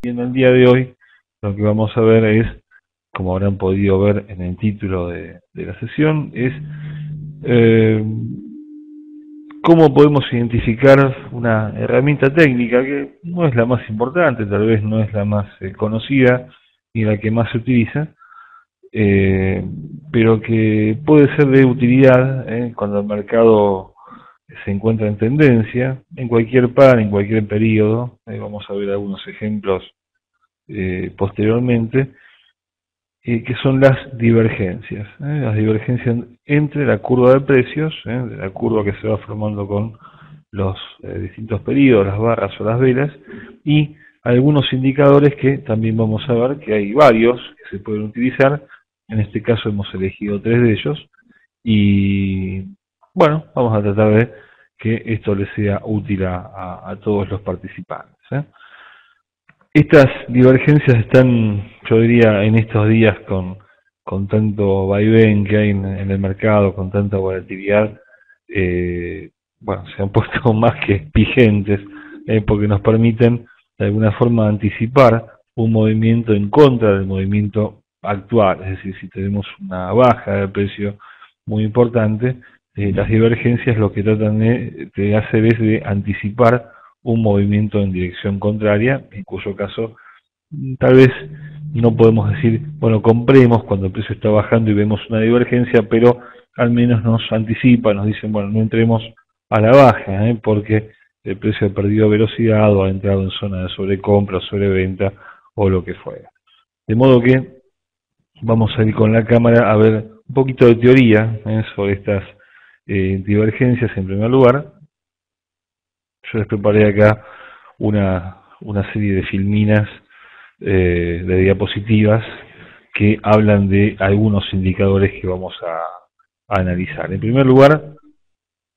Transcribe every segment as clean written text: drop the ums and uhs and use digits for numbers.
Y en el día de hoy lo que vamos a ver es, como habrán podido ver en el título de la sesión, es eh, cómo podemos identificar una herramienta técnica que no es la más importante, tal vez no es la más conocida ni la que más se utiliza, eh, pero que puede ser de utilidad cuando el mercado se encuentra en tendencia, en cualquier par, en cualquier periodo. Vamos a ver algunos ejemplos posteriormente, que son las divergencias. Las divergencias entre la curva de precios, de la curva que se va formando con los distintos periodos, las barras o las velas, y algunos indicadores que también vamos a ver que hay varios que se pueden utilizar. En este caso hemos elegido 3 de ellos y bueno, vamos a tratar de que esto les sea útil a todos los participantes. Estas divergencias están, yo diría, en estos días con tanto vaivén que hay en el mercado, con tanta volatilidad, bueno, se han puesto más que vigentes, porque nos permiten de alguna forma anticipar un movimiento en contra del movimiento actual. Es decir, si tenemos una baja de precio muy importante, las divergencias lo que tratan de hacer es de anticipar un movimiento en dirección contraria, en cuyo caso tal vez no podemos decir, bueno, compremos cuando el precio está bajando y vemos una divergencia, pero al menos nos anticipa, nos dicen, bueno, no entremos a la baja, porque el precio ha perdido velocidad o ha entrado en zona de sobrecompra o sobreventa o lo que fuera. De modo que vamos a ir con la cámara a ver un poquito de teoría sobre estas divergencias en primer lugar. Yo les preparé acá una serie de filminas de diapositivas que hablan de algunos indicadores que vamos a analizar. En primer lugar,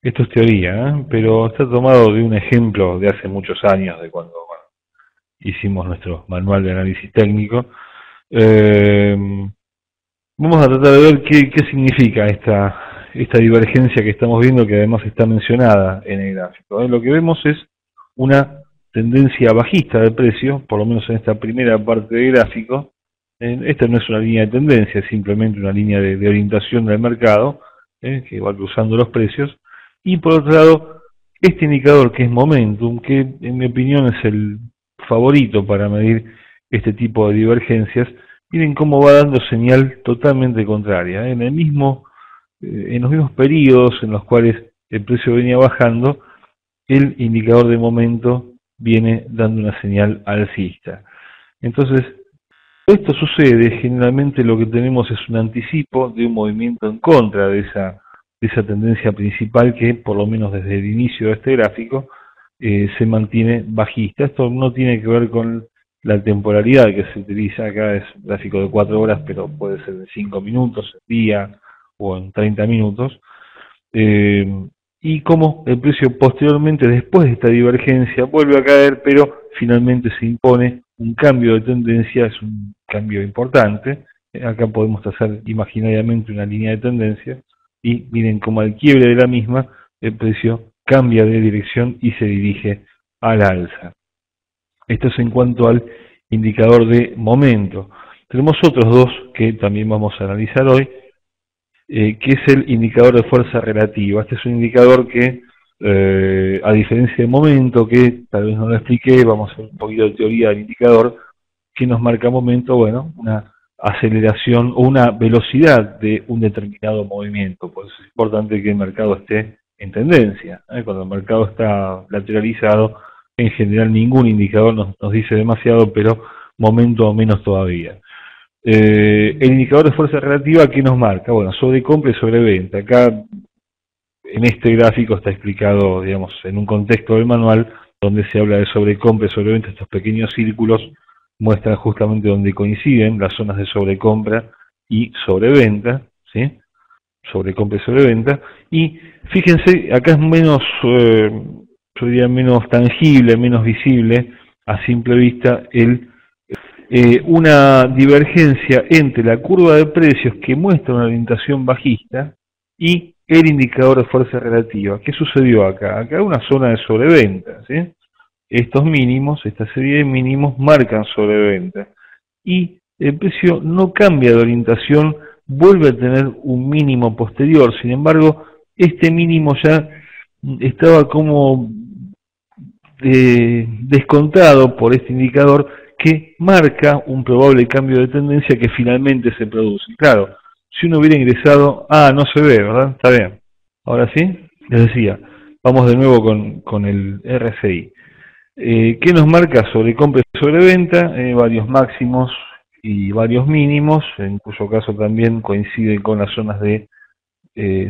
esto es teoría, pero está tomado de un ejemplo de hace muchos años, de cuando hicimos nuestro manual de análisis técnico. Vamos a tratar de ver qué significa esta divergencia que estamos viendo, que además está mencionada en el gráfico. Lo que vemos es una tendencia bajista de precio, por lo menos en esta primera parte del gráfico. Esta no es una línea de tendencia, es simplemente una línea de orientación del mercado, que va cruzando los precios. Y por otro lado, este indicador que es Momentum, que en mi opinión es el favorito para medir este tipo de divergencias, miren cómo va dando señal totalmente contraria. En los mismos periodos en los cuales el precio venía bajando, el indicador de momento viene dando una señal alcista. Entonces, esto sucede, generalmente lo que tenemos es un anticipo de un movimiento en contra de esa tendencia principal que, por lo menos desde el inicio de este gráfico, se mantiene bajista. Esto no tiene que ver con la temporalidad que se utiliza acá, es un gráfico de 4 horas, pero puede ser de 5 minutos, en día o en 30 minutos. Y como el precio posteriormente, después de esta divergencia, vuelve a caer, pero finalmente se impone un cambio de tendencia, es un cambio importante. Acá podemos trazar imaginariamente una línea de tendencia y miren cómo al quiebre de la misma el precio cambia de dirección y se dirige al alza. Esto es en cuanto al indicador de momento. Tenemos otros dos que también vamos a analizar hoy, que es el indicador de fuerza relativa. Este es un indicador que, a diferencia de momento, que tal vez no lo expliqué, vamos a hacer un poquito de teoría del indicador, que nos marca momento, bueno, una aceleración o una velocidad de un determinado movimiento. Por eso es importante que el mercado esté en tendencia. Cuando el mercado está lateralizado, en general ningún indicador nos dice demasiado, pero momento o menos todavía. El indicador de fuerza relativa, ¿qué nos marca? Bueno, sobrecompra y sobreventa. Acá en este gráfico está explicado, digamos, en un contexto del manual, donde se habla de sobrecompra y sobreventa. Estos pequeños círculos muestran justamente donde coinciden las zonas de sobrecompra y sobreventa, ¿sí? Sobrecompra y sobreventa. Y fíjense, acá es menos, yo diría menos tangible, menos visible a simple vista una divergencia entre la curva de precios que muestra una orientación bajista y el indicador de fuerza relativa. ¿Qué sucedió acá? Acá hay una zona de sobreventa, ¿sí? estos mínimos, esta serie de mínimos, marcan sobreventa. Y el precio no cambia de orientación, vuelve a tener un mínimo posterior. Sin embargo, este mínimo ya estaba como descontado por este indicador que marca un probable cambio de tendencia que finalmente se produce. Claro, si uno hubiera ingresado, no se ve, ¿verdad? Está bien. Ahora sí, les decía, vamos de nuevo con el RSI. ¿Qué nos marca sobrecompra y sobreventa? Varios máximos y varios mínimos, en cuyo caso también coincide con las zonas de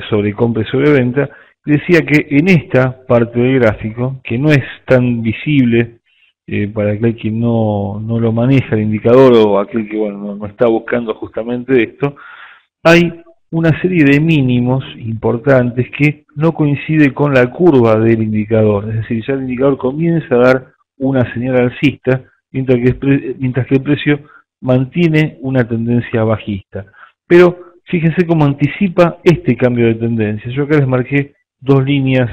sobrecompra y sobreventa. Decía que en esta parte del gráfico, que no es tan visible para aquel que no lo maneja el indicador o aquel que no está buscando justamente esto, hay una serie de mínimos importantes que no coincide con la curva del indicador, es decir, ya el indicador comienza a dar una señal alcista, mientras que el precio mantiene una tendencia bajista. Pero fíjense cómo anticipa este cambio de tendencia. Yo acá les marqué dos líneas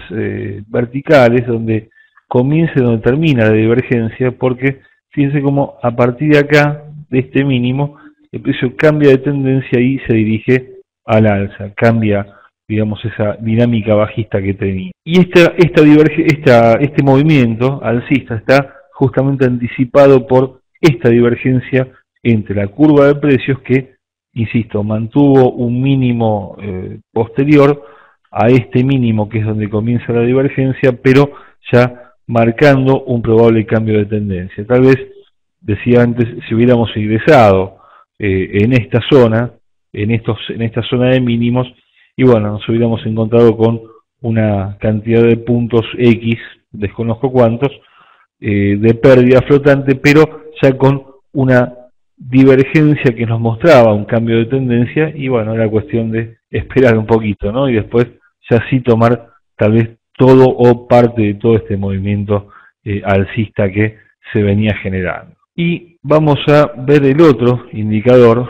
verticales donde comienza y donde termina la divergencia, porque fíjense cómo a partir de acá, de este mínimo, el precio cambia de tendencia y se dirige al alza, cambia, digamos, esa dinámica bajista que tenía. Y este movimiento alcista está justamente anticipado por esta divergencia entre la curva de precios que, insisto, mantuvo un mínimo posterior a este mínimo que es donde comienza la divergencia, pero ya marcando un probable cambio de tendencia. Tal vez, decía antes, si hubiéramos ingresado en esta zona, en esta zona de mínimos, y bueno, nos hubiéramos encontrado con una cantidad de puntos X, desconozco cuántos, de pérdida flotante, pero ya con una divergencia que nos mostraba un cambio de tendencia, y bueno, era cuestión de esperar un poquito, ¿no? Y después ya sí tomar tal vez todo o parte de todo este movimiento alcista que se venía generando. Y vamos a ver el otro indicador.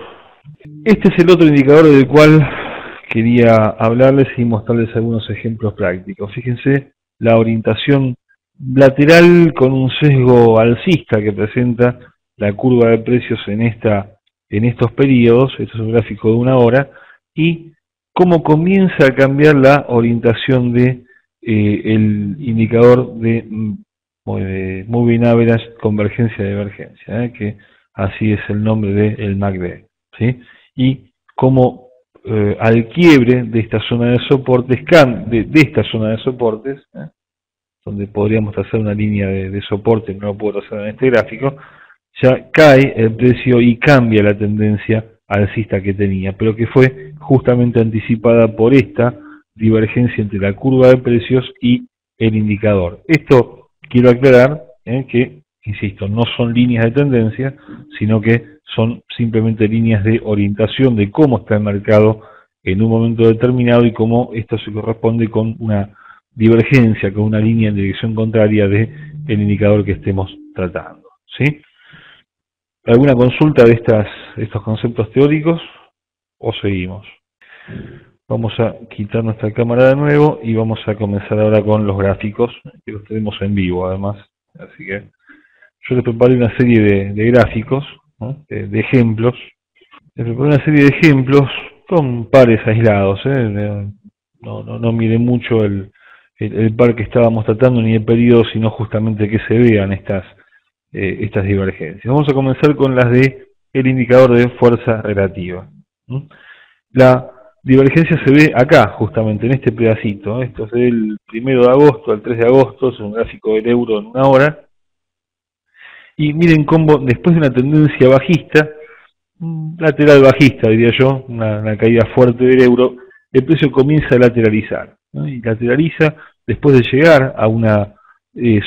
Este es el otro indicador del cual quería hablarles y mostrarles algunos ejemplos prácticos. Fíjense la orientación lateral con un sesgo alcista que presenta la curva de precios en estos periodos. Esto es un gráfico de una hora, y cómo comienza a cambiar la orientación de el indicador de Moving Average, convergencia de divergencia, que así es el nombre del MACD, ¿sí? Y cómo al quiebre de esta zona de soportes, donde podríamos trazar una línea de soporte, no lo puedo trazar en este gráfico, ya cae el precio y cambia la tendencia alcista que tenía, pero que fue justamente anticipada por esta divergencia entre la curva de precios y el indicador. Esto quiero aclarar que, insisto, no son líneas de tendencia, sino que son simplemente líneas de orientación de cómo está el mercado en un momento determinado y cómo esto se corresponde con una divergencia, con una línea en dirección contraria del indicador que estemos tratando, ¿sí? ¿Alguna consulta de estos conceptos teóricos o seguimos? Vamos a quitar nuestra cámara de nuevo y vamos a comenzar ahora con los gráficos, que los tenemos en vivo además. Así que yo les preparé una serie de gráficos, ¿no? de ejemplos. Les preparé una serie de ejemplos con pares aislados. No mire mucho el par que estábamos tratando ni el periodo, sino justamente que se vean estas divergencias. Vamos a comenzar con las de el indicador de fuerza relativa. La divergencia se ve acá, justamente en este pedacito. Esto es del 1 de agosto al 3 de agosto, es un gráfico del euro en una hora. Y miren cómo después de una tendencia bajista, lateral bajista diría yo, una caída fuerte del euro, el precio comienza a lateralizar, ¿no? Y lateraliza después de llegar a una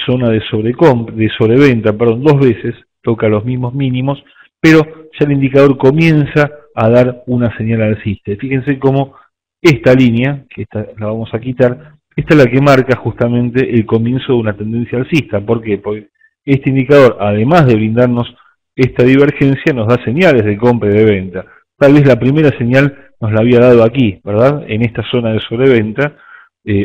zona de sobreventa, dos veces, toca los mismos mínimos, pero ya el indicador comienza a dar una señal alcista. Fíjense cómo esta línea, que esta la vamos a quitar, esta es la que marca justamente el comienzo de una tendencia alcista. ¿Por qué? Porque este indicador, además de brindarnos esta divergencia, nos da señales de compra y de venta. Tal vez la primera señal nos la había dado aquí, ¿verdad? En esta zona de sobreventa,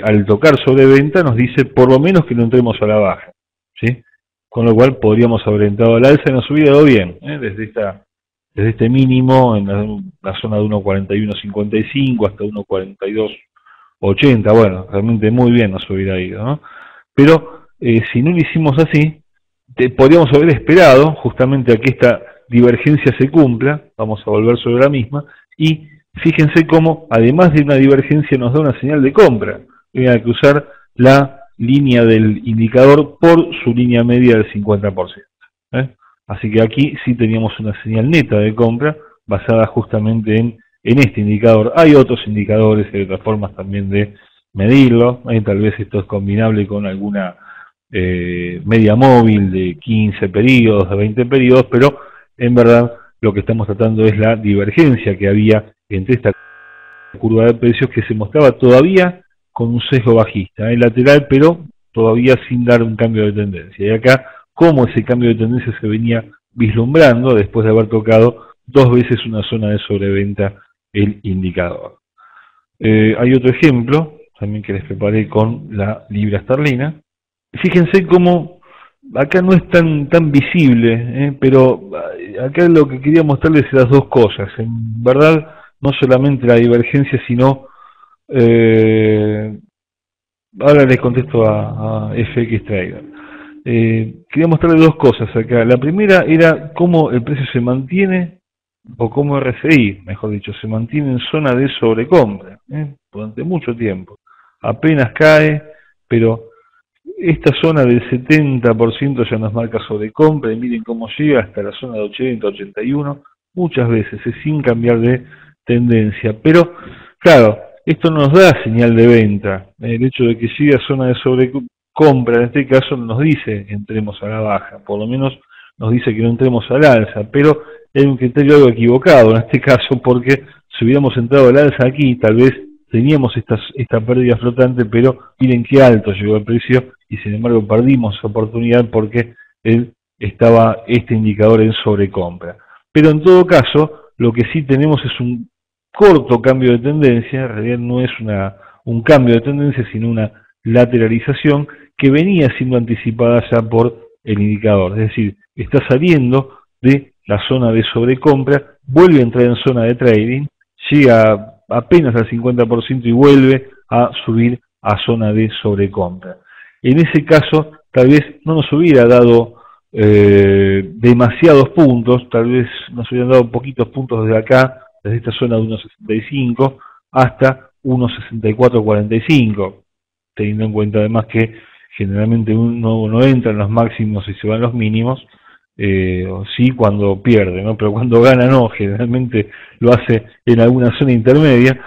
al tocar sobreventa nos dice por lo menos que no entremos a la baja, ¿sí? con lo cual podríamos haber entrado al alza y nos hubiera dado bien, desde este mínimo en la zona de 1.41.55 hasta 1.42.80, bueno, realmente muy bien nos hubiera ido, ¿no? Pero si no lo hicimos así, podríamos haber esperado justamente a que esta divergencia se cumpla, vamos a volver sobre la misma, y fíjense cómo, además de una divergencia, nos da una señal de compra. Voy a cruzar la línea del indicador por su línea media del 50%. Así que aquí sí teníamos una señal neta de compra basada justamente en este indicador. Hay otros indicadores, hay otras formas también de medirlo. Tal vez esto es combinable con alguna media móvil de 15 periodos, de 20 periodos, pero en verdad lo que estamos tratando es la divergencia que había entre esta curva de precios que se mostraba todavía con un sesgo bajista, lateral, pero todavía sin dar un cambio de tendencia. Y acá, como ese cambio de tendencia se venía vislumbrando después de haber tocado dos veces una zona de sobreventa el indicador. Hay otro ejemplo, también que les preparé con la libra esterlina. Fíjense cómo acá no es tan visible, pero acá lo que quería mostrarles es las dos cosas. En verdad, no solamente la divergencia, sino ahora les contesto a FX Trader. Quería mostrarles dos cosas acá. La primera era cómo el precio se mantiene, o cómo RSI, mejor dicho, se mantiene en zona de sobrecompra durante mucho tiempo. Apenas cae, pero esta zona del 70% ya nos marca sobrecompra, y miren cómo llega hasta la zona de 80, 81, muchas veces sin cambiar de tendencia. Pero, claro, esto nos da señal de venta. El hecho de que siga zona de sobrecompra, en este caso, no nos dice entremos a la baja, por lo menos nos dice que no entremos al alza, pero es un criterio algo equivocado en este caso, porque si hubiéramos entrado al alza aquí, tal vez teníamos esta pérdida flotante, pero miren qué alto llegó el precio y sin embargo perdimos esa oportunidad porque estaba este indicador en sobrecompra. Pero en todo caso, lo que sí tenemos es un corto cambio de tendencia, en realidad no es un cambio de tendencia, sino una lateralización que venía siendo anticipada ya por el indicador, es decir, está saliendo de la zona de sobrecompra, vuelve a entrar en zona de trading, llega apenas al 50% y vuelve a subir a zona de sobrecompra. En ese caso, tal vez no nos hubiera dado demasiados puntos, tal vez nos hubieran dado poquitos puntos desde acá, desde esta zona de 1.65 hasta 1.6445, teniendo en cuenta además que generalmente uno no entra en los máximos y se van los mínimos, sí cuando pierde, ¿no? Pero cuando gana no, generalmente lo hace en alguna zona intermedia,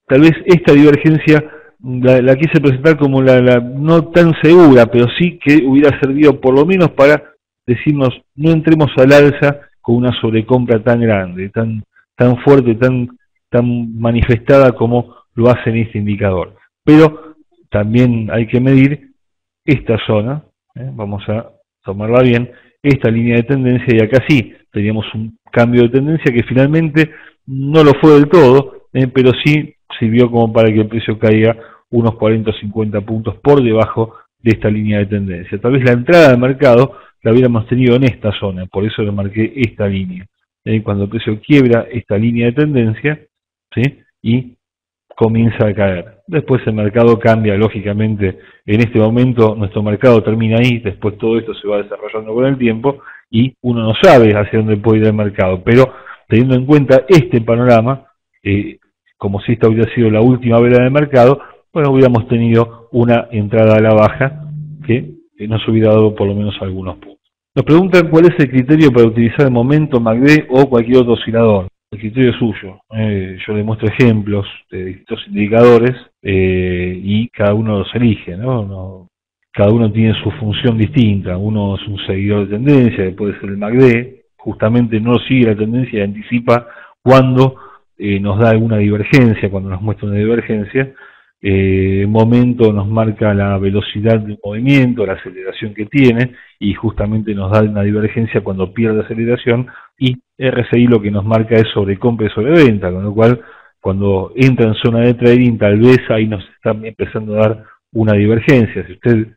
tal vez esta divergencia la quise presentar como la no tan segura, pero sí que hubiera servido por lo menos para decirnos no entremos al alza con una sobrecompra tan grande, tan fuerte, tan manifestada como lo hace en este indicador. Pero también hay que medir esta zona, vamos a tomarla bien, esta línea de tendencia, y acá sí teníamos un cambio de tendencia que finalmente no lo fue del todo, pero sí sirvió como para que el precio caiga unos 40 o 50 puntos por debajo de esta línea de tendencia. Tal vez la entrada al mercado la hubiéramos tenido en esta zona, por eso le marqué esta línea. Cuando el precio quiebra esta línea de tendencia, ¿sí? Y comienza a caer. Después el mercado cambia, lógicamente, en este momento nuestro mercado termina ahí, después todo esto se va desarrollando con el tiempo y uno no sabe hacia dónde puede ir el mercado, pero teniendo en cuenta este panorama, como si esta hubiera sido la última vela de mercado, bueno, hubiéramos tenido una entrada a la baja que nos hubiera dado por lo menos algunos puntos. Nos preguntan cuál es el criterio para utilizar el momento MACD o cualquier otro oscilador. El criterio es suyo. Yo le muestro ejemplos de distintos indicadores y cada uno los elige, ¿no? Cada uno tiene su función distinta. Uno es un seguidor de tendencia, que puede ser el MACD, justamente no sigue la tendencia y anticipa cuando nos da alguna divergencia, cuando nos muestra una divergencia. Momento nos marca la velocidad del movimiento, la aceleración que tiene, y justamente nos da una divergencia cuando pierde aceleración, y RSI lo que nos marca es sobrecompra y sobreventa, con lo cual cuando entra en zona de trading tal vez ahí nos está empezando a dar una divergencia. Si usted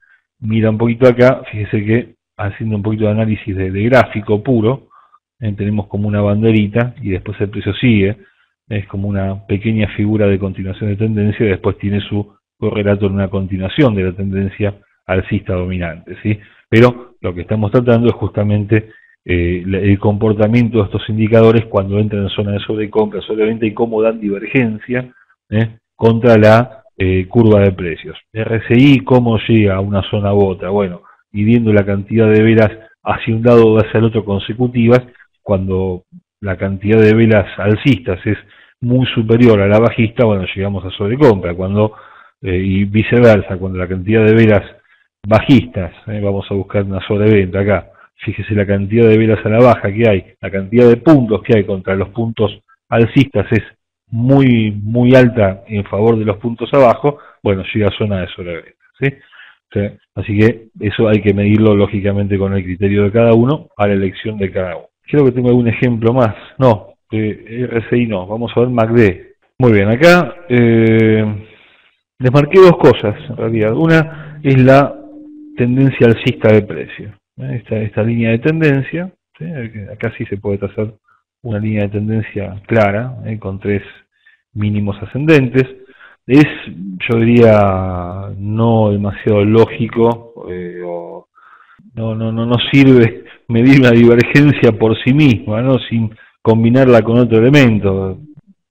mira un poquito acá, fíjese que haciendo un poquito de análisis de gráfico puro, tenemos como una banderita y después el precio sigue, es como una pequeña figura de continuación de tendencia y después tiene su correlato en una continuación de la tendencia alcista dominante, ¿sí? Pero lo que estamos tratando es justamente el comportamiento de estos indicadores cuando entran en zona de sobrecompra, sobreventa y cómo dan divergencia contra la curva de precios. RSI, ¿cómo llega a una zona u otra? Bueno, midiendo la cantidad de velas hacia un lado o hacia el otro consecutivas, cuando la cantidad de velas alcistas es muy superior a la bajista, bueno, llegamos a sobrecompra, y viceversa, cuando la cantidad de velas bajistas, vamos a buscar una sobreventa acá, fíjese la cantidad de velas a la baja que hay, la cantidad de puntos que hay contra los puntos alcistas es muy alta en favor de los puntos abajo, bueno, llega a zona de sobreventa, ¿sí? Así que eso hay que medirlo lógicamente con el criterio de cada uno, a la elección de cada uno. Creo que tengo algún ejemplo más. No, RSI no. Vamos a ver MACD. Muy bien, acá les marqué dos cosas en realidad. Una es la tendencia alcista de precio. Esta línea de tendencia, ¿sí? Acá sí se puede trazar una línea de tendencia clara, con tres mínimos ascendentes. Es, yo diría, no demasiado lógico, o no sirve medir una divergencia por sí misma, ¿no? Sin combinarla con otro elemento.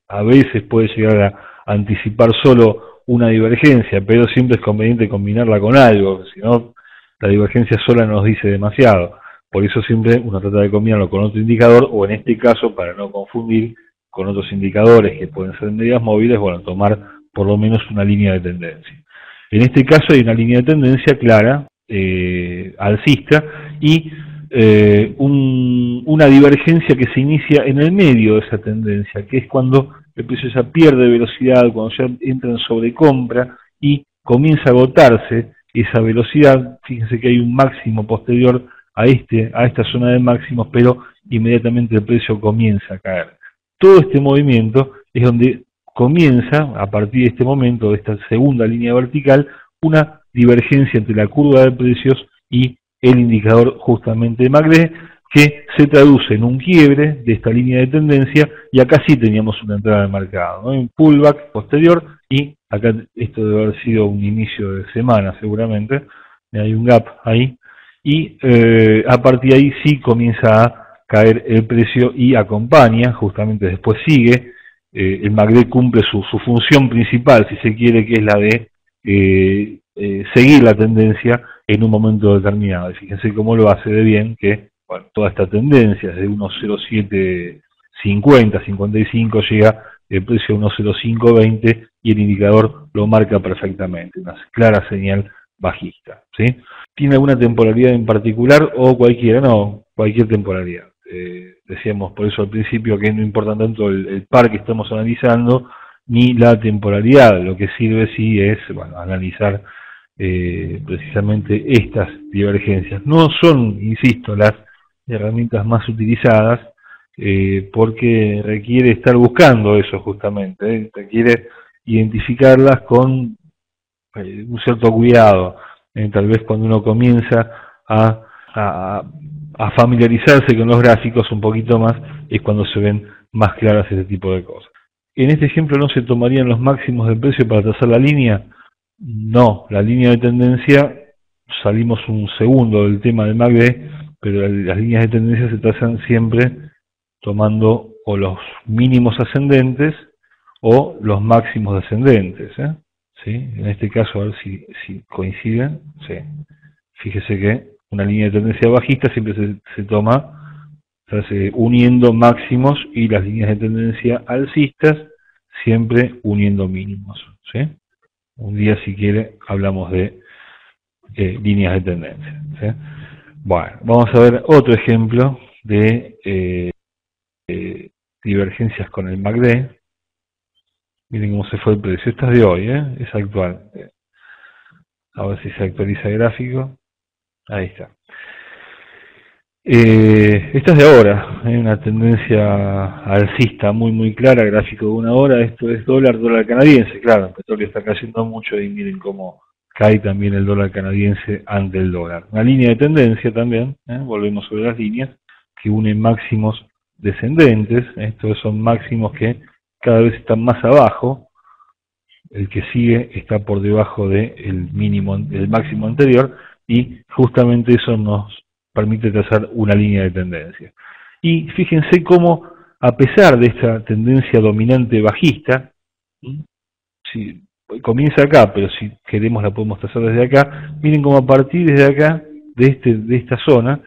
A veces puede llegar a anticipar solo una divergencia, pero siempre es conveniente combinarla con algo, si no, la divergencia sola nos dice demasiado. Por eso siempre uno trata de combinarlo con otro indicador, o en este caso, para no confundir, con otros indicadores que pueden ser medidas móviles, bueno, tomar por lo menos una línea de tendencia. En este caso hay una línea de tendencia clara, alcista, y una divergencia que se inicia en el medio de esa tendencia, que es cuando el precio ya pierde velocidad, cuando ya entra en sobrecompra y comienza a agotarse esa velocidad. Fíjense que hay un máximo posterior a esta zona de máximos, pero inmediatamente el precio comienza a caer. Todo este movimiento es donde comienza, a partir de este momento, de esta segunda línea vertical, una divergencia entre la curva de precios y el indicador justamente de MACD, que se traduce en un quiebre de esta línea de tendencia, y acá sí teníamos una entrada de mercado, ¿no? Un pullback posterior, y acá esto debe haber sido un inicio de semana seguramente, hay un gap ahí, y a partir de ahí sí comienza a caer el precio y acompaña, justamente después sigue, el MACD cumple su función principal, si se quiere, que es la de seguir la tendencia en un momento determinado. Y fíjense cómo lo hace de bien, que bueno, toda esta tendencia desde 1.0750, 55 llega el precio a 1.0520 y el indicador lo marca perfectamente, una clara señal bajista, ¿sí? ¿Tiene alguna temporalidad en particular o cualquiera? No, cualquier temporalidad. Decíamos por eso al principio que no importa tanto el par que estamos analizando ni la temporalidad. Lo que sirve sí es, bueno, analizar precisamente estas divergencias. No son, insisto, las herramientas más utilizadas, porque requiere estar buscando eso justamente, requiere identificarlas con un cierto cuidado. Tal vez cuando uno comienza a familiarizarse con los gráficos un poquito más, es cuando se ven más claras este tipo de cosas. En este ejemplo no se tomarían los máximos de precio para trazar la línea. No, la línea de tendencia, salimos un segundo del tema del MACD, pero las líneas de tendencia se trazan siempre tomando o los mínimos ascendentes o los máximos descendentes, ¿sí? En este caso, a ver si coinciden. Sí. Fíjese que una línea de tendencia bajista siempre se toma, se hace uniendo máximos, y las líneas de tendencia alcistas siempre uniendo mínimos, ¿sí? Un día, si quiere, hablamos de líneas de tendencia, ¿sí? Bueno, vamos a ver otro ejemplo de divergencias con el MACD. Miren cómo se fue el precio. Esta es de hoy, es actual. A ver si se actualiza el gráfico. Ahí está. Esta es de ahora, una tendencia alcista muy clara, gráfico de una hora. Esto es dólar canadiense, claro, el petróleo está cayendo mucho y miren cómo cae también el dólar canadiense ante el dólar. Una línea de tendencia también, volvemos sobre las líneas, que unen máximos descendentes, estos son máximos que cada vez están más abajo, el que sigue está por debajo del mínimo, del máximo anterior, y justamente eso nos permite trazar una línea de tendencia. Y fíjense cómo, a pesar de esta tendencia dominante bajista, si comienza acá, pero si queremos la podemos trazar desde acá, miren cómo a partir desde acá, de esta zona,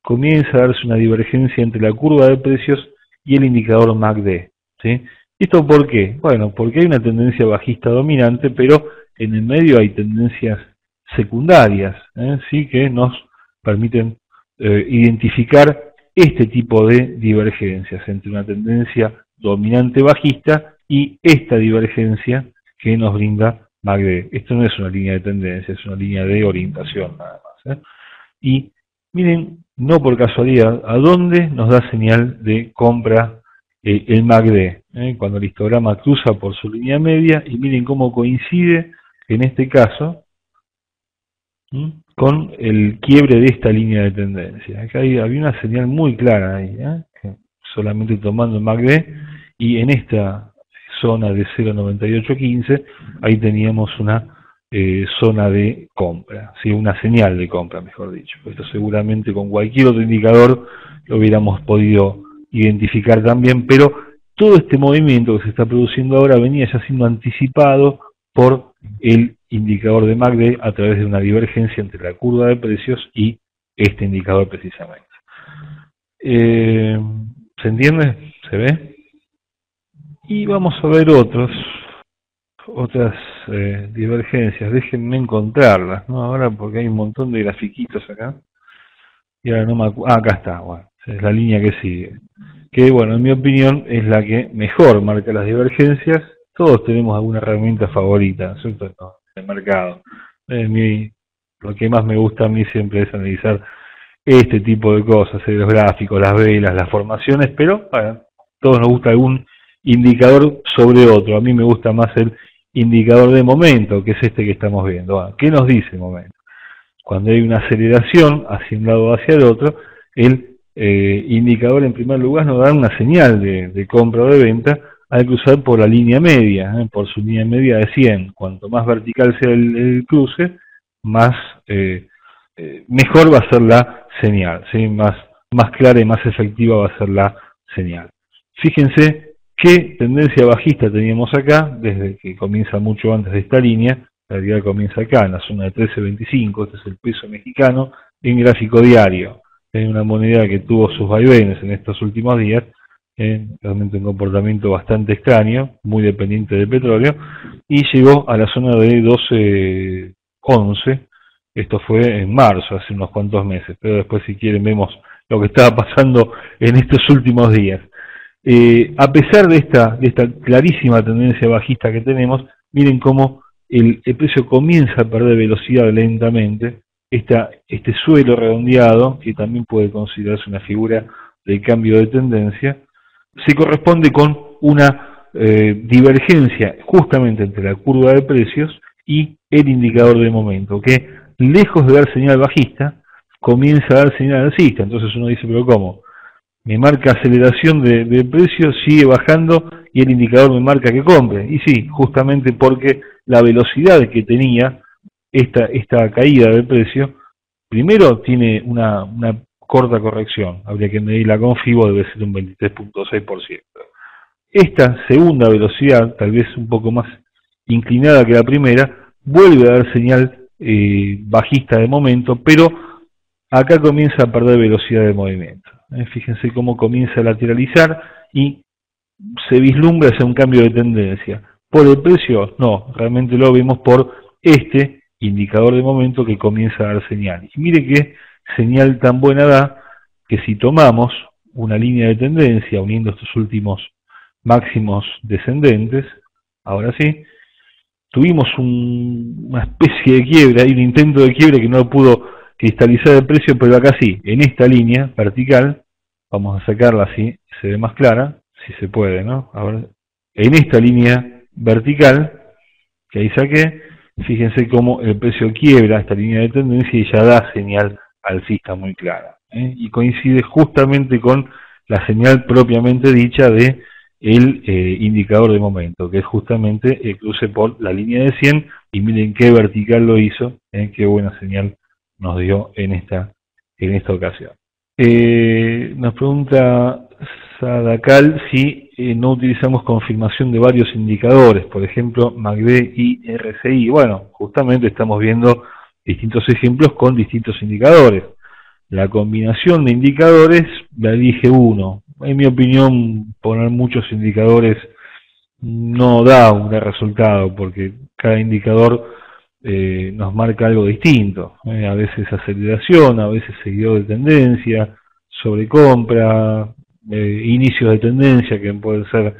comienza a darse una divergencia entre la curva de precios y el indicador MACD, ¿sí? ¿Esto por qué? Bueno, porque hay una tendencia bajista dominante, pero en el medio hay tendencias secundarias, ¿sí? Que nos permiten identificar este tipo de divergencias entre una tendencia dominante bajista y esta divergencia que nos brinda MACD. Esto no es una línea de tendencia, es una línea de orientación nada más. Y miren, no por casualidad, a dónde nos da señal de compra el MACD, cuando el histograma cruza por su línea media, y miren cómo coincide en este caso con el quiebre de esta línea de tendencia. Acá había una señal muy clara ahí, solamente tomando el MACD, y en esta zona de 0.9815, ahí teníamos una zona de compra, ¿sí? Una señal de compra, mejor dicho. Esto seguramente con cualquier otro indicador lo hubiéramos podido identificar también, pero todo este movimiento que se está produciendo ahora venía ya siendo anticipado por el indicador de MACD a través de una divergencia entre la curva de precios y este indicador precisamente. ¿Se entiende? ¿Se ve? Y vamos a ver otras divergencias. Déjenme encontrarlas, ¿no? Ahora porque hay un montón de grafiquitos acá. Y ahora no me acuerdo. Acá está, bueno, es la línea que sigue. Que, bueno, en mi opinión es la que mejor marca las divergencias. Todos tenemos alguna herramienta favorita, ¿no es cierto? No, en el mercado. Lo que más me gusta a mí siempre es analizar este tipo de cosas, los gráficos, las velas, las formaciones, pero bueno, a todos nos gusta algún indicador sobre otro. A mí me gusta más el indicador de momento, que es este que estamos viendo. ¿Qué nos dice el momento? Cuando hay una aceleración hacia un lado o hacia el otro, el indicador en primer lugar nos da una señal de compra o de venta al cruzar por la línea media, por su línea media de 100. Cuanto más vertical sea el cruce, más mejor va a ser la señal, ¿sí? Más clara y más efectiva va a ser la señal. Fíjense qué tendencia bajista teníamos acá, desde que comienza mucho antes de esta línea. La realidad comienza acá, en la zona de 13.25, este es el peso mexicano, en gráfico diario. Es una moneda que tuvo sus vaivenes en estos últimos días, realmente un comportamiento bastante extraño, muy dependiente del petróleo, y llegó a la zona de 12.11, esto fue en marzo, hace unos cuantos meses, pero después si quieren vemos lo que estaba pasando en estos últimos días. A pesar de esta clarísima tendencia bajista que tenemos, miren cómo el precio comienza a perder velocidad lentamente. Este suelo redondeado, que también puede considerarse una figura de cambio de tendencia, se corresponde con una divergencia justamente entre la curva de precios y el indicador de momento, que lejos de dar señal bajista, comienza a dar señal alcista. Entonces uno dice, pero ¿cómo? Me marca aceleración de precios, sigue bajando y el indicador me marca que compre. Y sí, justamente porque la velocidad que tenía esta caída del precio, primero tiene una corta corrección, habría que medirla con FIBO, debe ser un 23.6%. Esta segunda velocidad, tal vez un poco más inclinada que la primera, vuelve a dar señal bajista de momento, pero acá comienza a perder velocidad de movimiento. Fíjense cómo comienza a lateralizar y se vislumbra hacia un cambio de tendencia. Por el precio, no, realmente lo vemos por este indicador de momento que comienza a dar señal. Y mire qué señal tan buena da, que si tomamos una línea de tendencia uniendo estos últimos máximos descendentes, ahora sí, tuvimos una especie de quiebra, hay un intento de quiebra que no pudo cristalizar el precio, pero acá sí, en esta línea vertical, vamos a sacarla así, se ve más clara, si se puede, ¿no? Ahora, en esta línea vertical, que ahí saqué, fíjense cómo el precio quiebra esta línea de tendencia y ya da señal alcista muy clara, y coincide justamente con la señal propiamente dicha de el indicador de momento, que es justamente el cruce por la línea de 100, y miren qué vertical lo hizo, qué buena señal nos dio en esta ocasión. Nos pregunta Sadakal si no utilizamos confirmación de varios indicadores, por ejemplo MACD y RSI. Bueno, justamente estamos viendo distintos ejemplos con distintos indicadores. La combinación de indicadores la elige uno. En mi opinión, poner muchos indicadores no da un resultado, porque cada indicador nos marca algo distinto. A veces aceleración, a veces seguidor de tendencia, sobrecompra, inicios de tendencia que pueden ser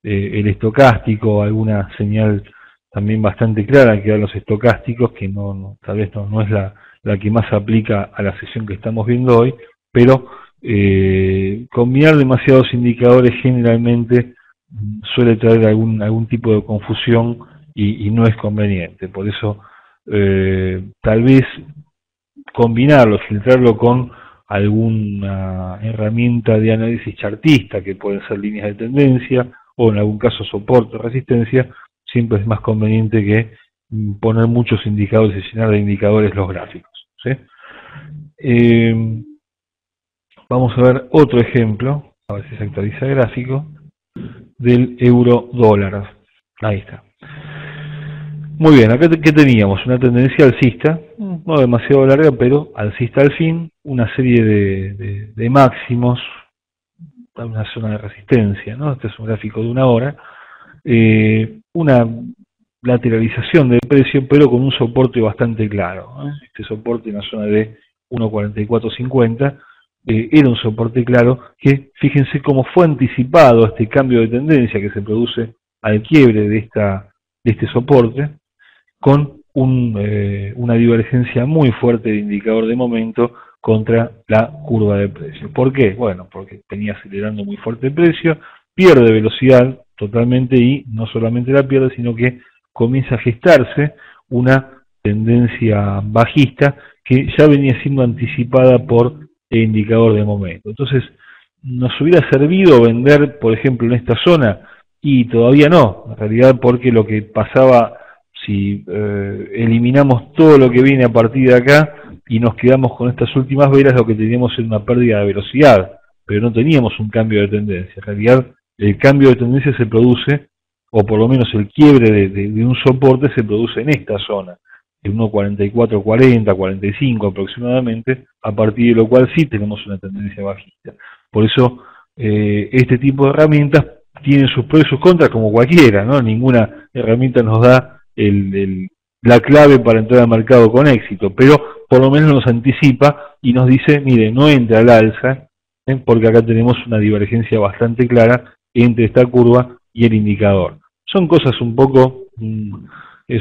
el estocástico, alguna señal también bastante clara que dan los estocásticos, que tal vez no es la que más aplica a la sesión que estamos viendo hoy, pero combinar demasiados indicadores generalmente suele traer algún tipo de confusión y no es conveniente. Por eso tal vez combinarlo, filtrarlo con alguna herramienta de análisis chartista, que pueden ser líneas de tendencia o en algún caso soporte o resistencia, siempre es más conveniente que poner muchos indicadores y llenar de indicadores los gráficos, ¿sí? Vamos a ver otro ejemplo, a ver si se actualiza el gráfico, del euro dólar. Ahí está. Muy bien, acá ¿qué teníamos? Una tendencia alcista, no demasiado larga, pero alcista al fin, una serie de máximos, una zona de resistencia, ¿no? Este es un gráfico de una hora, una lateralización del precio, pero con un soporte bastante claro, ¿eh? Este soporte en la zona de 1.4450 era un soporte claro que, fíjense cómo fue anticipado este cambio de tendencia que se produce al quiebre de este soporte, con una divergencia muy fuerte de indicador de momento contra la curva de precio. ¿Por qué? Bueno, porque venía acelerando muy fuerte el precio, pierde velocidad totalmente y no solamente la pierde, sino que comienza a gestarse una tendencia bajista que ya venía siendo anticipada por el indicador de momento. Entonces, ¿nos hubiera servido vender, por ejemplo, en esta zona? Y todavía no, en realidad, porque lo que pasaba, si eliminamos todo lo que viene a partir de acá y nos quedamos con estas últimas velas, lo que teníamos era una pérdida de velocidad, pero no teníamos un cambio de tendencia. En realidad, el cambio de tendencia se produce, o por lo menos el quiebre de un soporte se produce en esta zona, de 1.4440, 45 aproximadamente, a partir de lo cual sí tenemos una tendencia bajista. Por eso, este tipo de herramientas tienen sus pros y sus contras como cualquiera, ¿no? Ninguna herramienta nos da la clave para entrar al mercado con éxito, pero por lo menos nos anticipa y nos dice, mire, no entre al alza, porque acá tenemos una divergencia bastante clara entre esta curva y el indicador. Son cosas un poco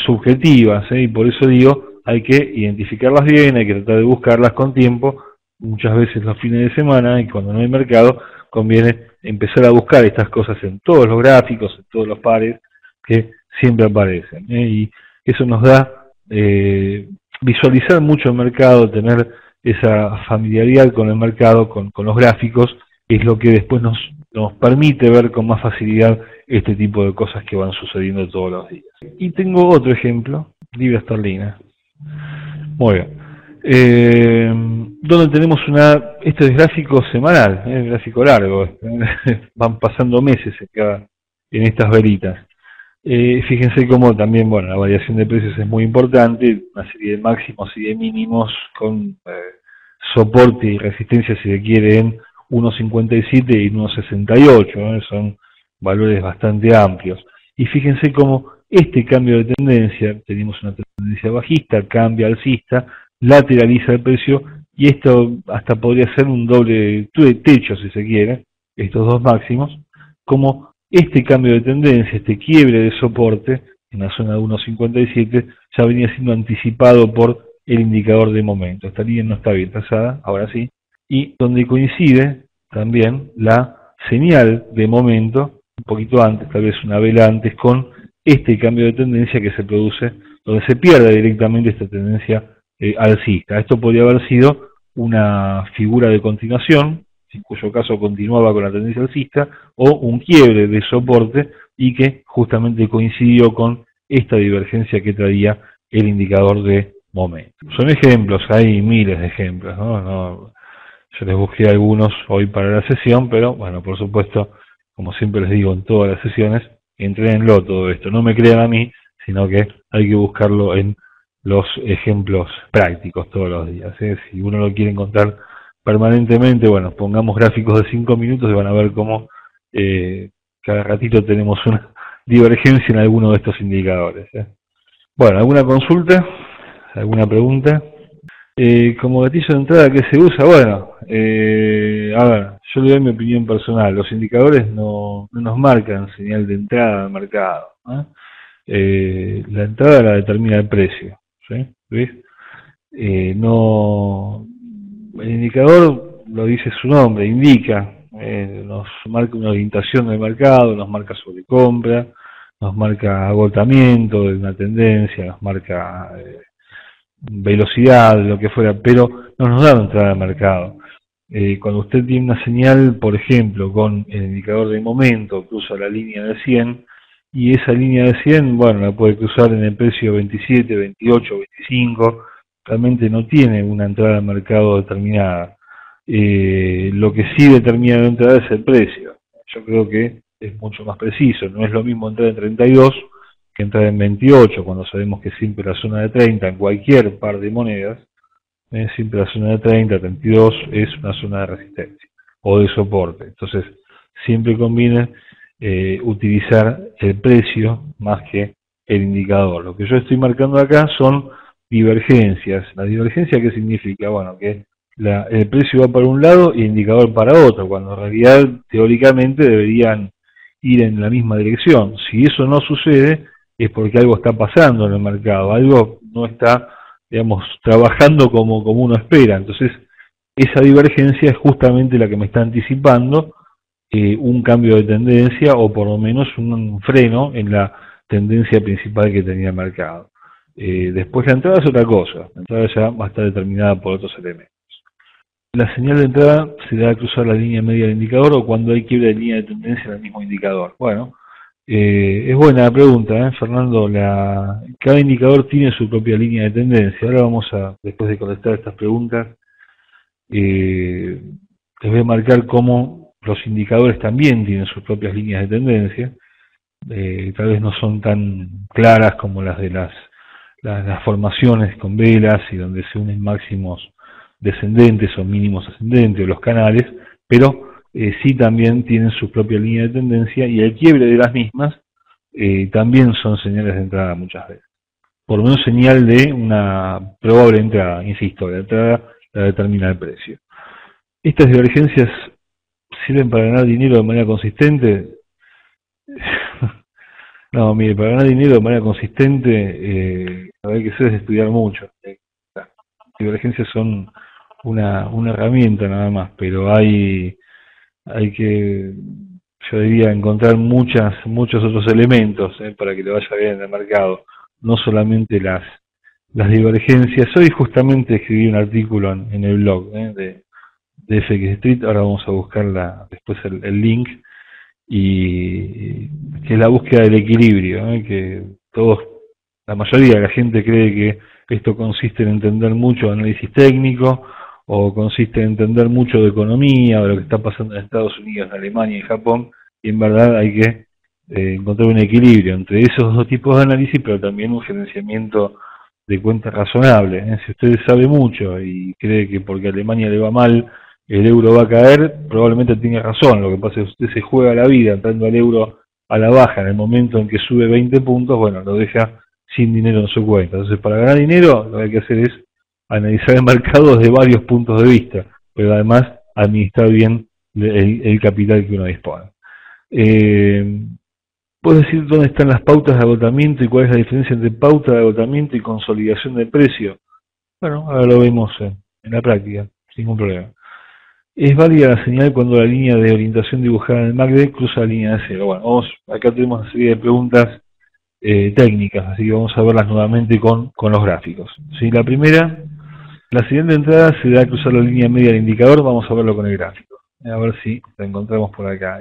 subjetivas, y por eso digo, hay que identificarlas bien, hay que tratar de buscarlas con tiempo, muchas veces los fines de semana, y cuando no hay mercado, conviene empezar a buscar estas cosas en todos los gráficos, en todos los pares que siempre aparecen, y eso nos da visualizar mucho el mercado, tener esa familiaridad con el mercado, con los gráficos, es lo que después nos permite ver con más facilidad este tipo de cosas que van sucediendo todos los días. Y tengo otro ejemplo, libra esterlina. Muy bien. Donde tenemos este es gráfico semanal, gráfico largo, van pasando meses en estas velitas. Fíjense cómo también, bueno, la variación de precios es muy importante, una serie de máximos y de mínimos con soporte y resistencia, si se quiere, en 1.57 y 1.68, son valores bastante amplios. Y fíjense cómo este cambio de tendencia, tenemos una tendencia bajista, cambia alcista, lateraliza el precio, y esto hasta podría ser un doble techo, si se quiere, estos dos máximos, como este cambio de tendencia, este quiebre de soporte en la zona de 1.57 ya venía siendo anticipado por el indicador de momento. Esta línea no está bien trazada, ahora sí, y donde coincide también la señal de momento, un poquito antes, tal vez una vela antes, con este cambio de tendencia que se produce donde se pierde directamente esta tendencia alcista. Esto podría haber sido una figura de continuación, en cuyo caso continuaba con la tendencia alcista, o un quiebre de soporte y que justamente coincidió con esta divergencia que traía el indicador de momento. Son ejemplos, hay miles de ejemplos, ¿no? Yo les busqué algunos hoy para la sesión, pero bueno, por supuesto, como siempre les digo en todas las sesiones, entrénenlo todo esto. No me crean a mí, sino que hay que buscarlo en los ejemplos prácticos todos los días. Si uno lo quiere encontrar permanentemente, bueno, pongamos gráficos de 5 minutos y van a ver cómo cada ratito tenemos una divergencia en alguno de estos indicadores. Bueno, ¿alguna consulta? ¿Alguna pregunta? Como gatillo de entrada, ¿qué se usa? Bueno, a ver, yo le doy mi opinión personal. Los indicadores no nos marcan señal de entrada al mercado. La entrada la determina el precio. ¿Sí? ¿Ves? No, el indicador lo dice su nombre, indica, nos marca una orientación del mercado, nos marca sobrecompra, nos marca agotamiento de una tendencia, nos marca velocidad, lo que fuera, pero no nos da una entrada al mercado. Cuando usted tiene una señal, por ejemplo, con el indicador de momento, cruza la línea de 100, y esa línea de 100, bueno, la puede cruzar en el precio 27, 28, 25, realmente no tiene una entrada al mercado determinada. Lo que sí determina la entrada es el precio. Yo creo que es mucho más preciso, no es lo mismo entrar en 32 que entrar en 28, cuando sabemos que siempre la zona de 30 en cualquier par de monedas, siempre la zona de 30, 32 es una zona de resistencia o de soporte. Entonces, siempre conviene utilizar el precio más que el indicador. Lo que yo estoy marcando acá son divergencias. ¿La divergencia qué significa? Bueno, que el precio va para un lado y el indicador para otro, cuando en realidad teóricamente deberían ir en la misma dirección. Si eso no sucede, es porque algo está pasando en el mercado, algo no está, digamos, trabajando como uno espera. Entonces, esa divergencia es justamente la que me está anticipando un cambio de tendencia o por lo menos un freno en la tendencia principal que tenía el mercado. Después la entrada es otra cosa, la entrada ya va a estar determinada por otros elementos. La señal de entrada se da al cruzar la línea media del indicador o cuando hay quiebre de línea de tendencia en el mismo indicador. Bueno, es buena la pregunta, Fernando. Cada indicador tiene su propia línea de tendencia. Ahora vamos a, después de contestar estas preguntas, les voy a marcar cómo los indicadores también tienen sus propias líneas de tendencia. Tal vez no son tan claras como las de las formaciones con velas y donde se unen máximos descendentes o mínimos ascendentes o los canales, pero sí también tienen su propia línea de tendencia y el quiebre de las mismas también son señales de entrada muchas veces. Por lo menos señal de una probable entrada, insisto, la entrada la determina el precio. ¿Estas divergencias sirven para ganar dinero de manera consistente? No, mire, para ganar dinero de manera consistente, hay que hacer es estudiar mucho. Las divergencias son una herramienta nada más, pero hay que, yo diría, encontrar muchos otros elementos para que le vaya bien en el mercado, no solamente las divergencias. Hoy justamente escribí un artículo en el blog de FX Street, ahora vamos a buscar después el link, y que es la búsqueda del equilibrio, que la mayoría de la gente cree que esto consiste en entender mucho de análisis técnico, o consiste en entender mucho de economía, o lo que está pasando en Estados Unidos, en Alemania y en Japón, y en verdad hay que encontrar un equilibrio entre esos dos tipos de análisis, pero también un gerenciamiento de cuentas razonable. Si usted sabe mucho y cree que porque a Alemania le va mal, el euro va a caer, probablemente tenga razón. Lo que pasa es que usted se juega la vida entrando al euro a la baja en el momento en que sube 20 puntos, bueno, lo deja sin dinero en su cuenta. Entonces, para ganar dinero, lo que hay que hacer es analizar el mercado desde varios puntos de vista, pero además administrar bien el capital que uno dispone. ¿Puedo decir dónde están las pautas de agotamiento y cuál es la diferencia entre pauta de agotamiento y consolidación del precio? Bueno, ahora lo vemos en la práctica, sin ningún problema. Es válida la señal cuando la línea de orientación dibujada en el MACD cruza la línea de cero. Bueno, acá tenemos una serie de preguntas técnicas, así que vamos a verlas nuevamente con los gráficos. ¿Sí? La primera, la señal de entrada se da al cruzar la línea media del indicador, vamos a verlo con el gráfico. A ver si lo encontramos por acá.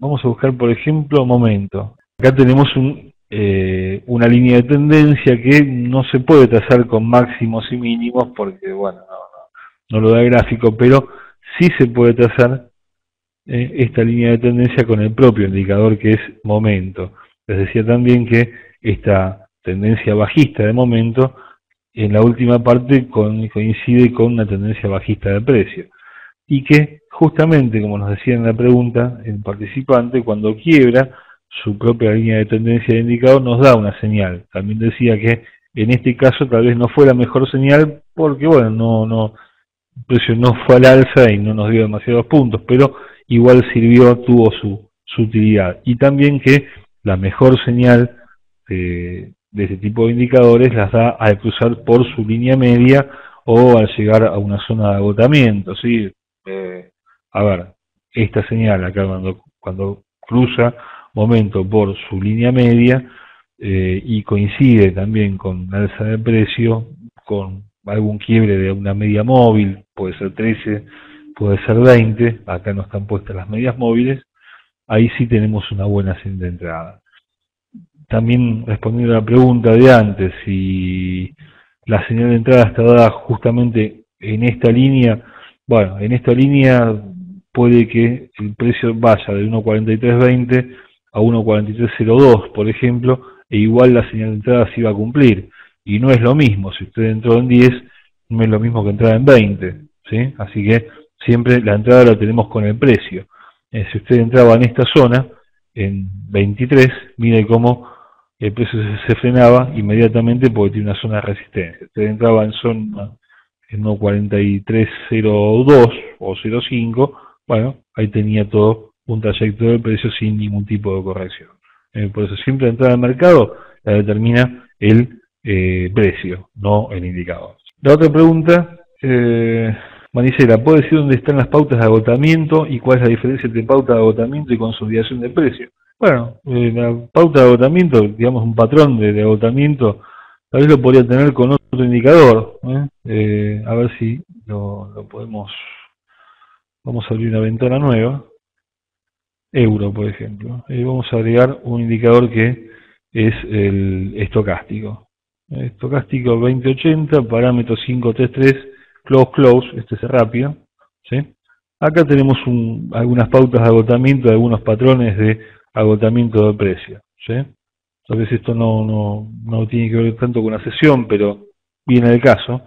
Vamos a buscar, por ejemplo, momento. Acá tenemos una línea de tendencia que no se puede trazar con máximos y mínimos porque, bueno, no lo da el gráfico, pero sí se puede trazar esta línea de tendencia con el propio indicador que es momento. Les decía también que esta tendencia bajista de momento en la última parte coincide con una tendencia bajista de precio y que justamente, como nos decía en la pregunta el participante, cuando quiebra su propia línea de tendencia de indicador nos da una señal. También decía que en este caso tal vez no fue la mejor señal porque bueno, el precio no fue al alza y no nos dio demasiados puntos, pero igual sirvió, tuvo su utilidad. Y también que la mejor señal de este tipo de indicadores las da al cruzar por su línea media o al llegar a una zona de agotamiento, ¿sí? A ver, esta señal acá cuando cruza momento por su línea media y coincide también con la alza de precio, con algún quiebre de una media móvil, puede ser 13, puede ser 20, acá no están puestas las medias móviles, ahí sí tenemos una buena señal de entrada. También respondiendo a la pregunta de antes, si la señal de entrada está dada justamente en esta línea, bueno, en esta línea puede que el precio vaya de 1.4320 a 1.4302, por ejemplo, e igual la señal de entrada se iba a cumplir. Y no es lo mismo, si usted entró en 10, no es lo mismo que entrar en 20, ¿sí? Así que siempre la entrada la tenemos con el precio. Si usted entraba en esta zona, en 23, mire cómo el precio se frenaba inmediatamente porque tiene una zona de resistencia. Usted entraba en zona en 1.4302 o 05, bueno, ahí tenía todo un trayecto del precio sin ningún tipo de corrección. Por eso siempre la entrada al mercado la determina el precio, no el indicador. La otra pregunta, Manicela, ¿puede decir dónde están las pautas de agotamiento y cuál es la diferencia entre pauta de agotamiento y consolidación de precio? Bueno, la pauta de agotamiento, digamos un patrón de agotamiento, tal vez lo podría tener con otro indicador. A ver si lo podemos. Vamos a abrir una ventana nueva. Euro, por ejemplo. Vamos a agregar un indicador que es el estocástico. Estocástico 2080, parámetro 533, close, este es rápido. ¿Sí? Acá tenemos algunas pautas de agotamiento, algunos patrones de agotamiento de precio. ¿Sí? Tal vez esto no tiene que ver tanto con la sesión, pero viene del caso.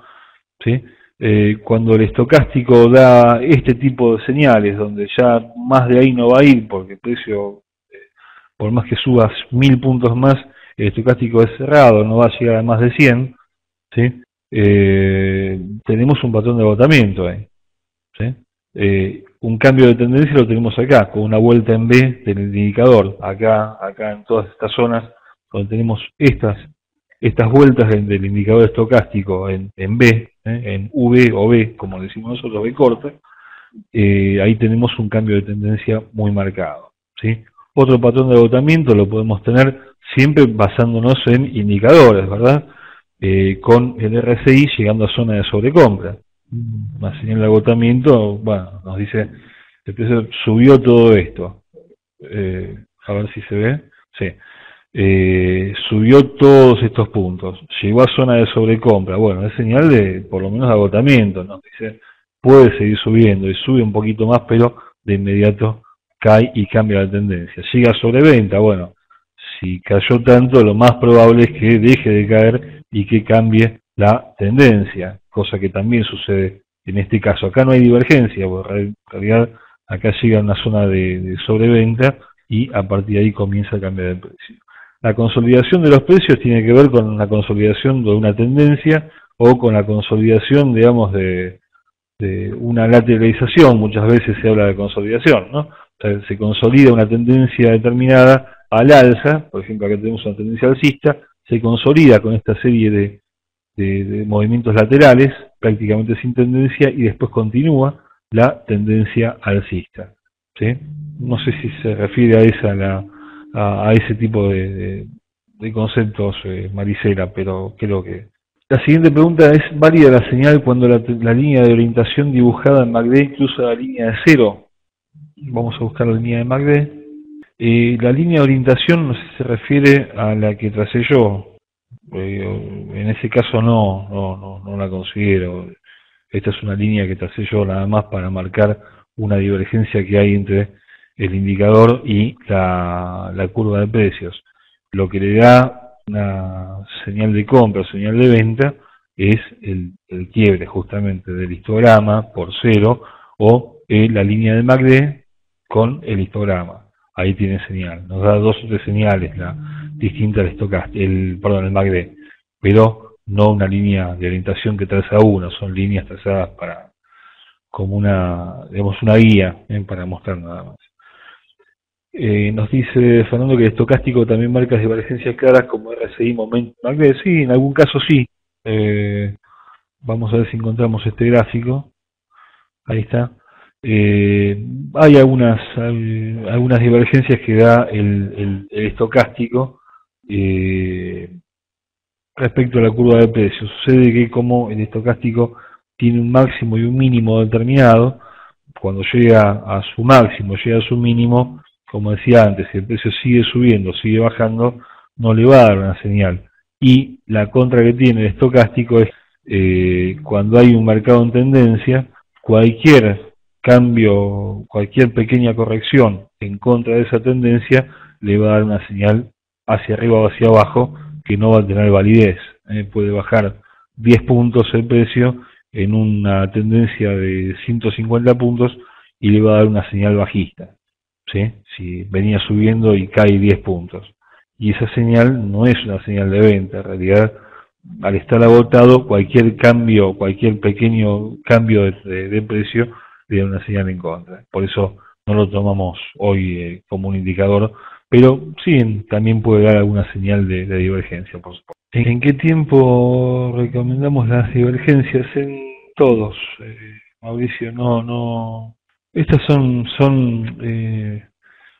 ¿Sí? Cuando el estocástico da este tipo de señales, donde ya más de ahí no va a ir, porque el precio, por más que subas 1000 puntos más, el estocástico es cerrado, no va a llegar a más de 100, ¿sí? Tenemos un patrón de agotamiento ahí. ¿Sí? Un cambio de tendencia lo tenemos acá, con una vuelta en B del indicador, acá en todas estas zonas, donde tenemos estas vueltas del indicador estocástico en B, en V o B, como decimos nosotros, B corta, ahí tenemos un cambio de tendencia muy marcado. ¿Sí? Otro patrón de agotamiento lo podemos tener siempre basándonos en indicadores, ¿verdad? Con el RSI llegando a zona de sobrecompra. Una señal de agotamiento, bueno, nos dice, el precio subió todo esto. A ver si se ve. Sí. Subió todos estos puntos, llegó a zona de sobrecompra, bueno, es señal de por lo menos de agotamiento, ¿no? Dice, puede seguir subiendo y sube un poquito más, pero de inmediato cae y cambia la tendencia. Llega a sobreventa, bueno, si cayó tanto, lo más probable es que deje de caer y que cambie la tendencia, cosa que también sucede en este caso. Acá no hay divergencia, porque en realidad acá llega a una zona de sobreventa y a partir de ahí comienza a cambiar el precio. La consolidación de los precios tiene que ver con la consolidación de una tendencia o con la consolidación, digamos, de una lateralización. Muchas veces se habla de consolidación, ¿no? O sea, se consolida una tendencia determinada al alza, por ejemplo, acá tenemos una tendencia alcista, se consolida con esta serie de movimientos laterales, prácticamente sin tendencia, y después continúa la tendencia alcista. ¿Sí? No sé si se refiere a ese tipo de de conceptos, Marisela, pero creo que... La siguiente pregunta es: ¿válida la señal cuando la línea de orientación dibujada en MACD cruza la línea de cero? Vamos a buscar la línea de MACD. La línea de orientación no sé si se refiere a la que tracé yo. En ese caso no la considero. Esta es una línea que tracé yo nada más para marcar una divergencia que hay entre el indicador y la curva de precios. Lo que le da una señal de compra o señal de venta es el quiebre justamente del histograma por cero o la línea de MACD con el histograma. Ahí tiene señal. Nos da dos o tres señales distinta al el MACD, pero no una línea de orientación que traza uno, son líneas trazadas como una guía, para mostrar nada más. Nos dice Fernando que el estocástico también marca divergencias claras como RSI, momento, MACD. Sí, en algún caso sí. Vamos a ver si encontramos este gráfico. Ahí está. Hay algunas divergencias que da el estocástico respecto a la curva de precios. Sucede que como el estocástico tiene un máximo y un mínimo determinado, cuando llega a su máximo, llega a su mínimo, como decía antes, si el precio sigue subiendo, sigue bajando, no le va a dar una señal. Y la contra que tiene el estocástico es cuando hay un mercado en tendencia, cualquier cambio, cualquier pequeña corrección en contra de esa tendencia le va a dar una señal hacia arriba o hacia abajo que no va a tener validez. Puede bajar 10 puntos el precio en una tendencia de 150 puntos y le va a dar una señal bajista, ¿sí? Si venía subiendo y cae 10 puntos. Y esa señal no es una señal de venta. En realidad, al estar agotado, cualquier cambio, cualquier pequeño cambio de precio le da una señal en contra. Por eso no lo tomamos hoy como un indicador, pero sí también puede dar alguna señal de divergencia, por supuesto. ¿En qué tiempo recomendamos las divergencias? En todos, Mauricio. Estas son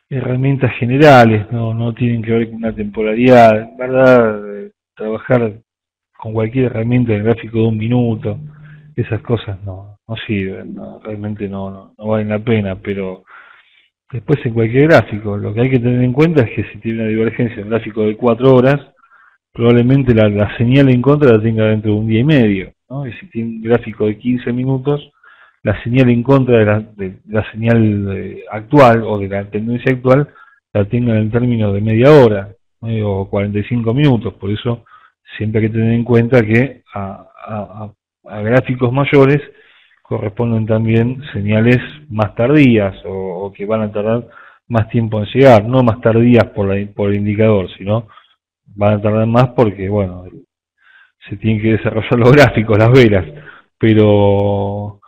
herramientas generales, no tienen que ver con una temporalidad. En verdad, trabajar con cualquier herramienta en el gráfico de un minuto, esas cosas no sirven, realmente no valen la pena, pero después en cualquier gráfico, lo que hay que tener en cuenta es que si tiene una divergencia en un gráfico de 4 horas, probablemente la señal en contra la tenga dentro de un día y medio, ¿no? Y si tiene un gráfico de 15 minutos, la señal en contra de la señal actual o de la tendencia actual la tenga en términos de media hora, o 45 minutos. Por eso siempre hay que tener en cuenta que a gráficos mayores corresponden también señales más tardías o que van a tardar más tiempo en llegar, no más tardías por el indicador, sino van a tardar más porque, bueno, se tienen que desarrollar los gráficos, las velas, pero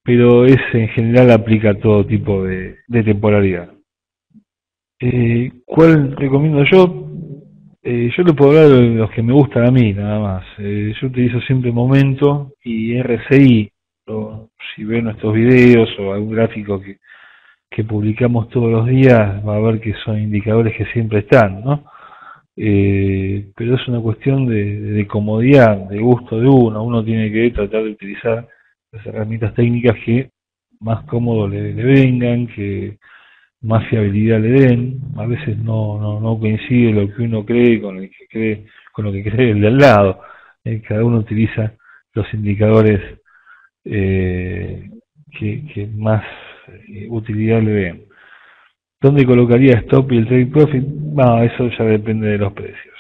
en general aplica a todo tipo de temporalidad. ¿Cuál recomiendo yo? Yo le puedo hablar de los que me gustan a mí, nada más. Yo utilizo siempre momento y RSI. Si ven nuestros videos o algún gráfico que publicamos todos los días, va a ver que son indicadores que siempre están, ¿no? Pero es una cuestión de comodidad, de gusto de uno. Uno tiene que tratar de utilizar las herramientas técnicas que más cómodo le vengan, que más fiabilidad le den. A veces no coincide lo que uno cree con lo que cree el de al lado. Cada uno utiliza los indicadores que más utilidad le den. ¿Dónde colocaría stop y el trade profit? No, eso ya depende de los precios.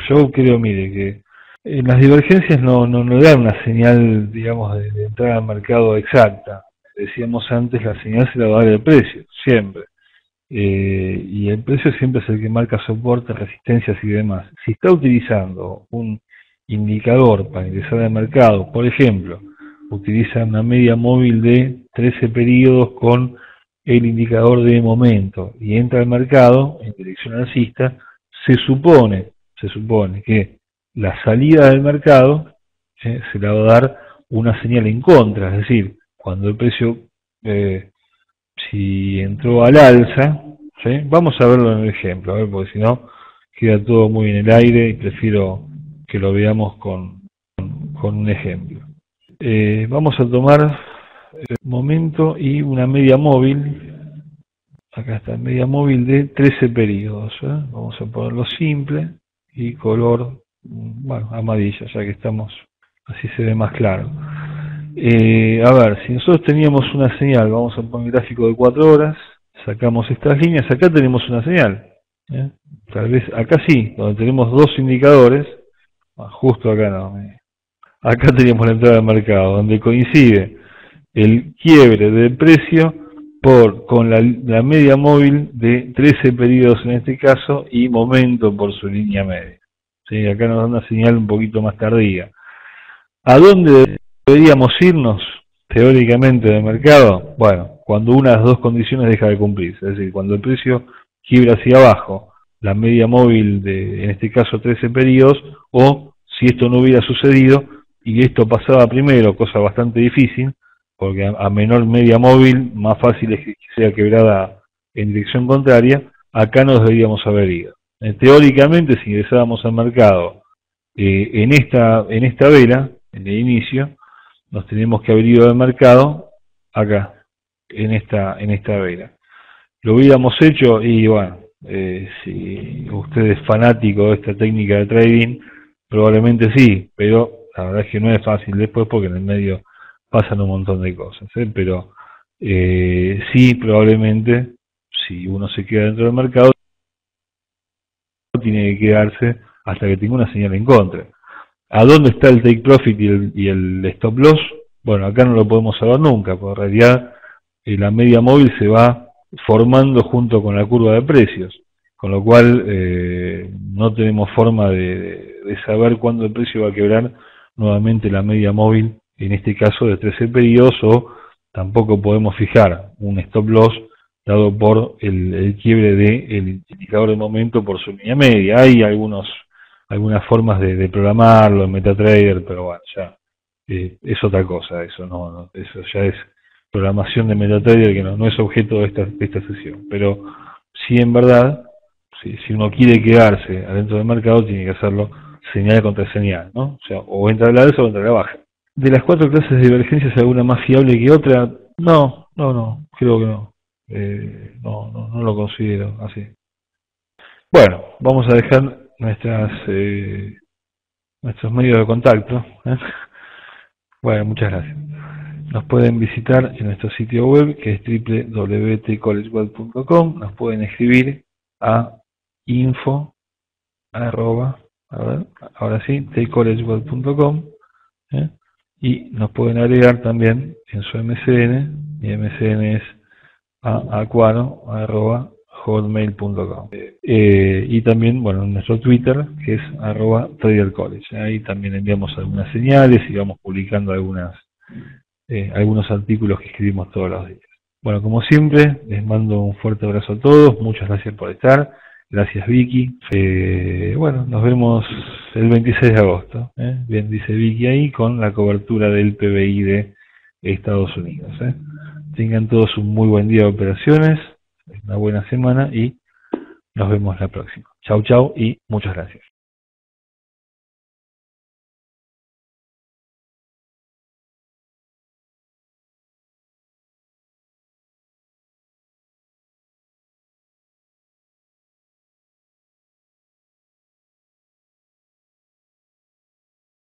Yo creo, mire, que en las divergencias no dan una señal, digamos, de entrada al mercado exacta. Decíamos antes, la señal se la va a dar el precio, siempre. Y el precio siempre es el que marca soportes, resistencias y demás. Si está utilizando un indicador para ingresar al mercado, por ejemplo, utiliza una media móvil de 13 periodos con el indicador de momento y entra al mercado en dirección alcista, se supone que la salida del mercado se le va a dar una señal en contra, es decir, cuando el precio si entró al alza, ¿sí? Vamos a verlo en el ejemplo, porque si no queda todo muy en el aire y prefiero que lo veamos con un ejemplo. Vamos a tomar el momento y una media móvil. Acá está, media móvil de 13 periodos. Vamos a ponerlo simple y color, bueno, amarilla, ya que estamos, así se ve más claro. A ver, si nosotros teníamos una señal, vamos a poner un gráfico de 4 horas, sacamos estas líneas, acá tenemos una señal. Tal vez acá sí, donde tenemos dos indicadores, justo acá no. Acá teníamos la entrada del mercado, donde coincide el quiebre del precio con la media móvil de 13 periodos en este caso y momento por su línea media. ¿Sí? Acá nos da una señal un poquito más tardía. ¿A dónde deberíamos irnos teóricamente del mercado? Bueno, cuando una de las dos condiciones deja de cumplirse, es decir, cuando el precio quiebra hacia abajo, la media móvil de, en este caso, 13 periodos, o si esto no hubiera sucedido y esto pasaba primero, cosa bastante difícil, porque a menor media móvil, más fácil es que sea quebrada en dirección contraria, acá nos deberíamos haber ido. Teóricamente, si ingresábamos al mercado en esta vela, en el inicio, nos tenemos que haber ido del mercado acá, en esta vela. Lo hubiéramos hecho y bueno, si usted es fanático de esta técnica de trading, probablemente sí, pero la verdad es que no es fácil después porque en el medio pasan un montón de cosas, pero sí, probablemente, si uno se queda dentro del mercado, tiene que quedarse hasta que tenga una señal en contra. ¿A dónde está el take profit y el stop loss? Bueno, acá no lo podemos saber nunca, porque en realidad la media móvil se va formando junto con la curva de precios, con lo cual no tenemos forma de saber cuándo el precio va a quebrar nuevamente la media móvil, en este caso de 13 periodos, o tampoco podemos fijar un stop loss dado por el quiebre del indicador de momento por su línea media. Hay algunas formas de programarlo en MetaTrader, pero bueno, ya es otra cosa, eso eso ya es programación de MetaTrader que no es objeto de esta sesión. Pero sí, en verdad, si uno quiere quedarse adentro del mercado, tiene que hacerlo señal contra señal, ¿no? O sea, o entra a la alza o entra a la baja. De las 4 clases de divergencias, ¿alguna más fiable que otra? No, creo que no. No lo considero así. Bueno, vamos a dejar nuestros medios de contacto. Bueno, muchas gracias. Nos pueden visitar en nuestro sitio web, que es www.tcollegeweb.com. Nos pueden escribir a info ahora sí, tcollegeweb.com, y nos pueden agregar también en su MSN. Mi MSN es acuaro@hotmail.com, y también, bueno, en nuestro Twitter, que es @tradercollege. Ahí también enviamos algunas señales y vamos publicando algunos artículos que escribimos todos los días. Bueno, como siempre, les mando un fuerte abrazo a todos, muchas gracias por estar, gracias Vicky. Bueno, nos vemos el 26 de agosto, bien dice Vicky ahí, con la cobertura del PBI de Estados Unidos. Tengan todos un muy buen día de operaciones, una buena semana y nos vemos la próxima. Chau y muchas gracias.